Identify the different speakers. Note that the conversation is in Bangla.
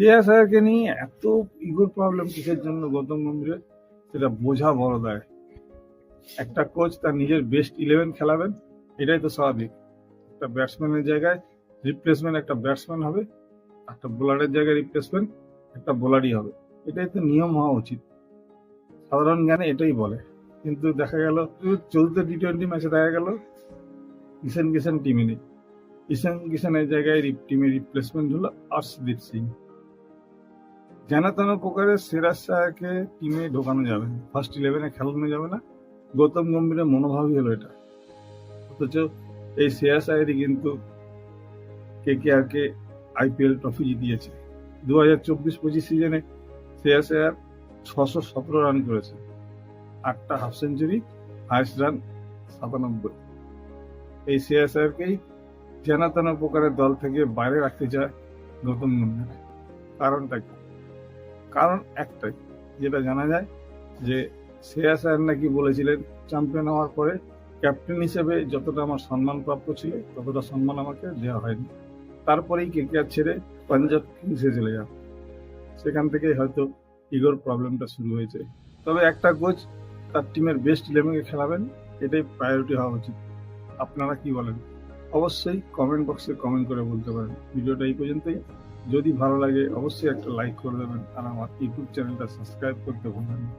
Speaker 1: সিএসআরকে নিয়ে এত ইগোর প্রবলেম কিসের জন্য গৌতম গম্ভীরের, সেটা বোঝা বড় দায়। একটা কোচ তার নিজের বেস্ট 11 খেলাবেন, এটাই তো স্বাভাবিক। একটা ব্যাটসম্যানের জায়গায় রিপ্লেসমেন্ট একটা ব্যাটসম্যান হবে, একটা বোলারের জায়গায় রিপ্লেসমেন্ট একটা বোলারই হবে, এটাই তো নিয়ম হওয়া উচিত। সাধারণ জ্ঞানে এটাই বলে। কিন্তু দেখা গেল চলতে টি-20 ম্যাচে দেখা গেল ঈশান কিষান টিমে নেই। ঈশান কিষানের জায়গায় টিমে রিপ্লেসমেন্ট হলো আর্শদীপ সিং। যেন তেন প্রকারের সিরাজ শাহকে টিমে ঢোকানো যাবে না, ফার্স্ট 11-এ খেলানো যাবে না। গৌতম গম্ভীরের মনোভাবই হলো এটা। অথচ এই সিরাজ শাহেরই কিন্তু কেকেআরকে আইপিএল ট্রফি জিতিয়েছে। 2024-25 সিজনে সিরাজ শাহ 617 রান করেছে, 8টা হাফ সেঞ্চুরি, হাইস্ট রান 97। এই সিরাজ শাহকেই যেন তেন প্রকারের দল থেকে বাইরে রাখতে চায় গৌতম গম্ভীর। কারণটা কি? কারণ একটাই, যেটা জানা যায় যে শ্রেয়াস আয়ার নাকি বলেছিলেন চ্যাম্পিয়ন হওয়ার পরে ক্যাপ্টেন হিসেবে যতটা আমার সম্মান প্রাপ্য ছিল ততটা সম্মান আমাকে দেওয়া হয়নি। তারপরেই কেকেআর ছেড়ে পাঞ্জাব কিংসে চলে যান। সেখান থেকেই হয়তো ইগোর প্রবলেমটা শুরু হয়েছে। তবে একটা কোচ তার টিমের বেস্ট 11-কে খেলাবেন, এটাই প্রায়োরিটি হওয়া উচিত। আপনারা কি বলেন? অবশ্যই কমেন্ট বক্সে কমেন্ট করে বলতে পারেন। ভিডিওটা এই পর্যন্তই। যদি ভালো লাগে অবশ্যই একটা লাইক করে দেবেন, আর আমার ইউটিউব চ্যানেলটা সাবস্ক্রাইব করতে ভুলবেন না।